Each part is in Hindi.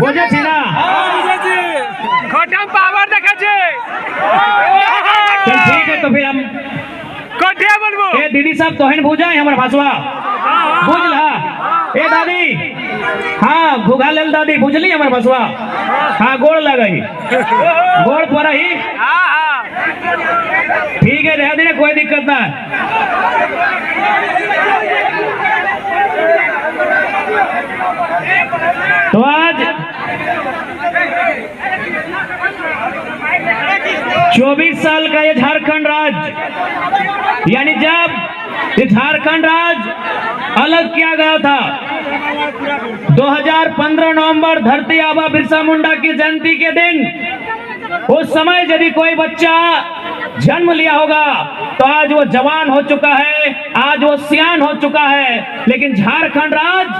বুঝেছি না? খটাম পাওয়ার দেখাচ্ছে। चल ठीक है तो फिर हम কঠিয়া বলবো ए दीदी साहब तोहन बुझा है हमारे भाषवा बुझला ए दादी हाँ घुघा लेल दादी बुझली हमारे भाषवा हाँ गोड़ लगई गोड़ पर ही हाँ हाँ ठीक है रह देना कोई दिक्कत ना तो आज 24 साल का ये झारखंड राज्य यानी जब ये झारखंड राज्य अलग किया गया था 2015 नवंबर धरती आबा बिरसा मुंडा की जयंती के दिन उस समय यदि कोई बच्चा जन्म लिया होगा तो आज वो जवान हो चुका है, आज वो सियान हो चुका है। लेकिन झारखंड राज्य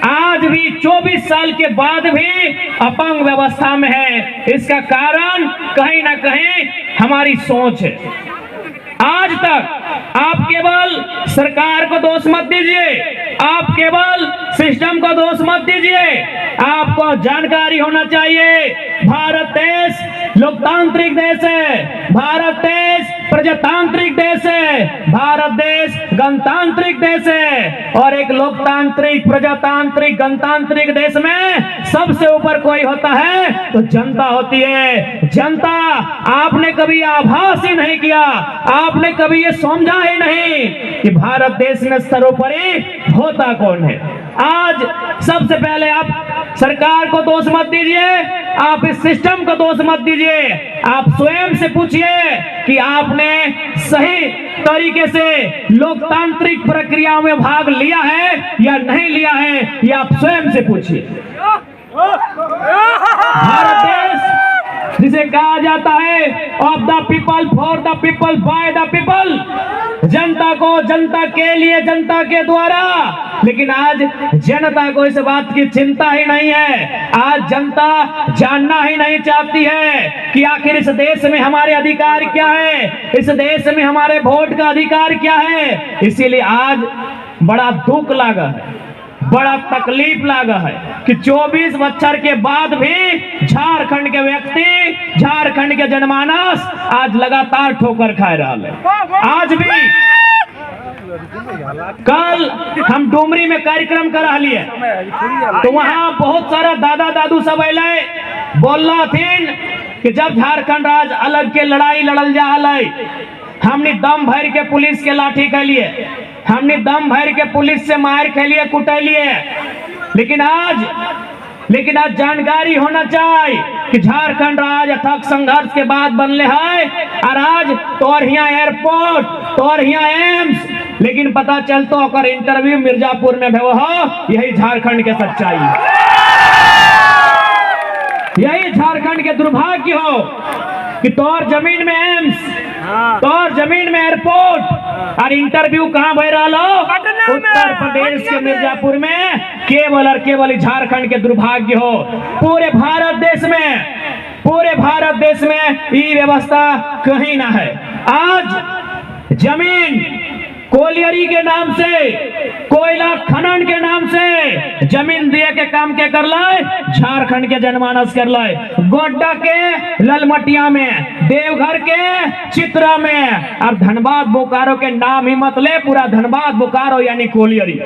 आज भी 24 साल के बाद भी अपंग व्यवस्था में है। इसका कारण कहीं ना कहीं हमारी सोच है। आज तक आप केवल सरकार को दोष मत दीजिए, आप केवल सिस्टम को दोष मत दीजिए, आपको जानकारी होना चाहिए भारत देश लोकतांत्रिक देश है, भारत देश प्रजातांत्रिक देश है, भारत देश गणतांत्रिक देश है। और एक लोकतांत्रिक प्रजातांत्रिक गणतांत्रिक देश में सबसे ऊपर कोई होता है तो जनता होती है। जनता आपने कभी आभास ही नहीं किया, आपने कभी ये समझा ही नहीं कि भारत देश में सर्वोपरि होता कौन है। आज सबसे पहले आप सरकार को दोष मत दीजिए, आप इस सिस्टम को दोष मत दीजिए, आप स्वयं से पूछिए कि आपने सही तरीके से लोकतांत्रिक प्रक्रिया में भाग लिया है या नहीं लिया है, ये आप स्वयं से पूछिए। भारत देश जिसे कहा जाता है of the people for the people by the people, जनता को जनता के लिए जनता के द्वारा। लेकिन आज जनता को इस बात की चिंता ही नहीं है, आज जनता जानना ही नहीं चाहती है कि आखिर इस देश में हमारे अधिकार क्या है, इस देश में हमारे वोट का अधिकार क्या है। इसीलिए आज बड़ा दुख लगा है, बड़ा तकलीफ लगा है कि 24 बच्चर के बाद भी झारखंड के व्यक्ति, झारखंड के जनमानस आज लगातार ठोकर खा रहा है। आज भी कल हम डुमरी में कार्यक्रम करा लिए तो वहां बहुत सारा दादा दादू सब अले बोल रहा कि जब झारखंड राज्य अलग के लड़ाई लड़ल जा रहा है, हमने दम भर के पुलिस के लाठी खेलिए, हमने दम भर के पुलिस से मार खेलिए, कुटलिए। लेकिन आज जानकारी होना चाहिए कि झारखंड राज्य अथक संघर्ष के बाद बनले है और आज तोर यहाँ एयरपोर्ट, तोर यहाँ एम्स, लेकिन पता चलतो और इंटरव्यू मिर्जापुर में भेवो हो। यही झारखंड के सच्चाई है, यही झारखंड के दुर्भाग्य हो कि तोर जमीन में एम्स, तोर जमीन में एयरपोर्ट और इंटरव्यू कहां भय रहा लो? उत्तर प्रदेश के मिर्जापुर में। केवल और केवल झारखंड के दुर्भाग्य हो। पूरे भारत देश में ये व्यवस्था कहीं ना है। आज जमीन कोलियरी के नाम से, कोयला खनन के नाम से जमीन दिए के काम के कर लाए, झारखंड के जनमानस कर लाए। गोड्डा के ललमटिया में, देवघर के चित्रा में और धनबाद बोकारो के नाम ही मत ले, पूरा धनबाद बोकारो यानी कोलियरी।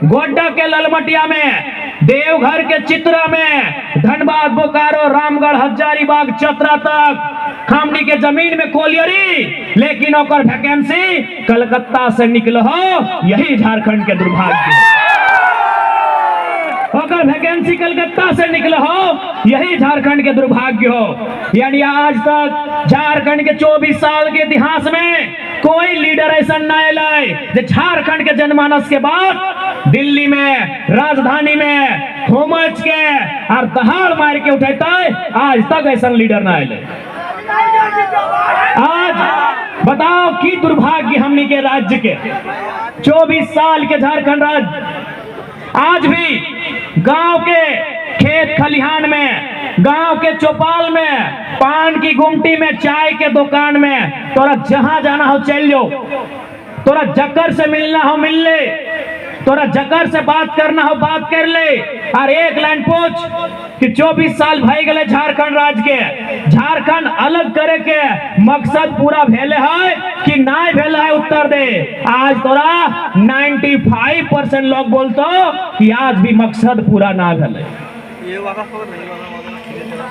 गोड्डा के ललमटिया में, देवघर के चित्रा में, धनबाद बोकारो रामगढ़ हजारीबाग चतरा तक खामनी के जमीन में कोलियरी, लेकिन ओकर वैकेंसी कलकत्ता से निकल हो। यही झारखंड के दुर्भाग्य, ओकर वैकेंसी कलकत्ता से निकल हो। यही झारखंड के दुर्भाग्य हो। यानी आज तक झारखंड के 24 साल के इतिहास में कोई लीडर ऐसा न लाए जो झारखंड के जनमानस के बाद दिल्ली में, राजधानी में घूमच के और दहाड़ मार के उठेता है। आज तक ऐसा लीडर न आए। आज बताओ कि दुर्भाग्य हमनी के राज्य के 24 साल के झारखंड राज्य आज भी गांव के खेत खलिहान में, गांव के चौपाल में, पान की गुमटी में, चाय के दुकान में, तोरा जहां जाना हो चल जाओ, तोरा जक्कर से मिलना हो मिल ले, तोरा जकर से बात करना हो बात कर ले, और एक लाइन पूछ कि 24 साल भई गए झारखंड राज्य के, झारखंड अलग करे के मकसद पूरा भेले है कि नहीं भेले है, उत्तर दे। आज तोरा 95% लोग बोलतो कि आज भी मकसद पूरा ना भेले,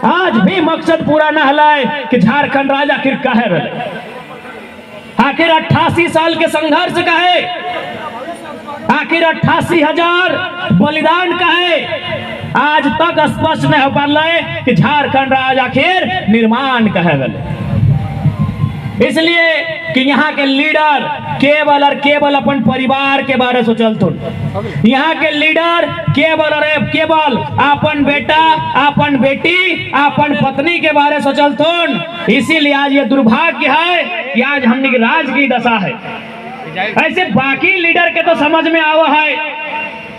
आज भी मकसद पूरा ना हलाए कि झारखंड राज्य आखिर काहे रहे, आखिर 88 साल के संघर्ष काहे, आखिर 88,000 बलिदान काहे आज तक स्पष्ट नहीं हो पाला है कि झारखंड राज्य आखिर निर्माण काहे भेले। इसलिए कि यहाँ के लीडर केवल और केवल अपन परिवार के बारे सोचल थुन, यहाँ के लीडर केवल और केवल अपन बेटा, अपन बेटी, अपन पत्नी के बारे सोचल थुन। इसीलिए आज ये दुर्भाग्य है कि आज हमने की राज की दशा है। ऐसे बाकी लीडर के तो समझ में आवा है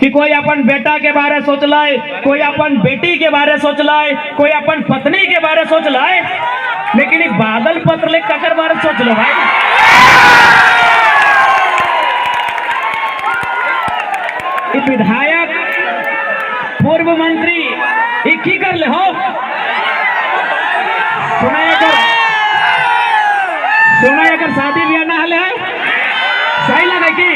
कि कोई अपन बेटा के बारे सोच लाए, कोई अपन बेटी के बारे सोच लाए, कोई अपन पत्नी के बारे सोच लाए, लेकिन एक बादल पत्र ले ककर बारे सोच लो भाई। एक विधायक, पूर्व मंत्री एक ही कर ले हो, सुना अगर शादी ब्याह ना हले सही लगे की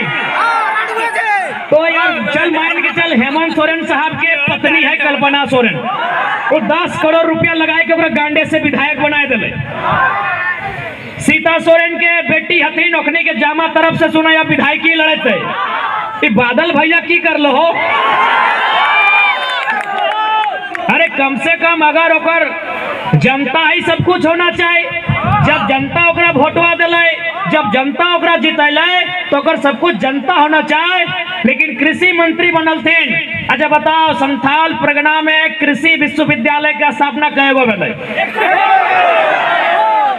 तो यार चल मान के चल, हेमंत सोरेन साहब के पत्नी है कल्पना सोरेन, वो 10 करोड़ रुपया लगाए के ओकरा गांडे से विधायक बनाए दिले। सीता सोरेन के बेटी हथी नौकनी के जामा तरफ से सुना या विधायकी लड़ते, बादल भैया की कर लो हो। अरे कम से कम अगर ओकर जनता ही सब कुछ होना चाहिए, जब जनता ओकरा वोटवा दिले, जब जनता ओकरा जितैले तो ओकर सब कुछ जनता होना चाहिए। लेकिन कृषि मंत्री बनल थे। अच्छा बताओ, संथाल परगना में कृषि विश्वविद्यालय का स्थापना कएगो भेलै,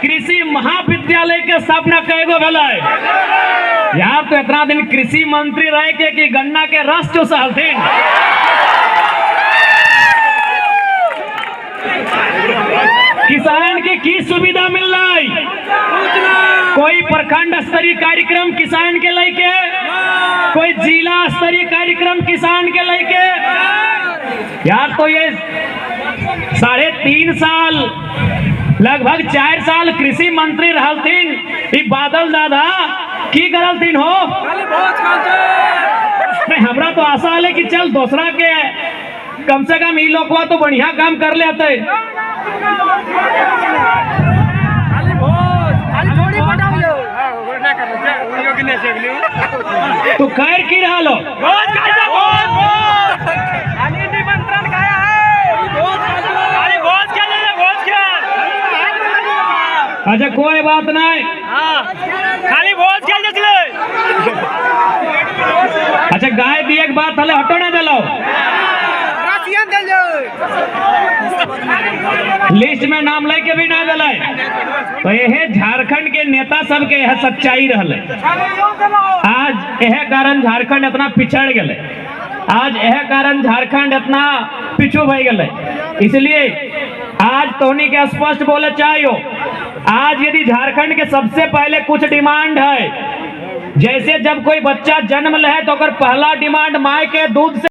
कृषि महाविद्यालय के स्थापना कएगो भेलै। यार तो इतना दिन कृषि मंत्री रहे के कि गन्ना के रस चूसल थे। किसान की सुविधा मिल रही, कोई प्रखंड स्तरीय कार्यक्रम किसान के लेके, कोई जिला स्तरीय कार्यक्रम किसान के लेके। यार तो ये 3.5 साल लगभग 4 साल कृषि मंत्री रहलथिन, ई बादल दादा की करलथिन हो। नहीं हमरा तो आशा है कि चल दूसरा के कम से कम ई लोगवा तो बढ़िया काम कर लेते। तो खैर की रहा लो अच्छा कोई बात नहीं, खाली भोज खेल अच्छा गाय दिए के बात हले हटो ना दिलो, लिस्ट में नाम लेके भी ना दिले। तो यह झारखंड के नेता सब के यह सच्चाई रहले। आज यह कारण झारखंड इतना पिछड़ गए, आज यह कारण झारखंड इतना पिछू भई गए। इसलिए आज तोनी के स्पष्ट बोले चाहिए, आज यदि झारखंड के सबसे पहले कुछ डिमांड है, जैसे जब कोई बच्चा जन्म ले तो पहला डिमांड माँ के दूध से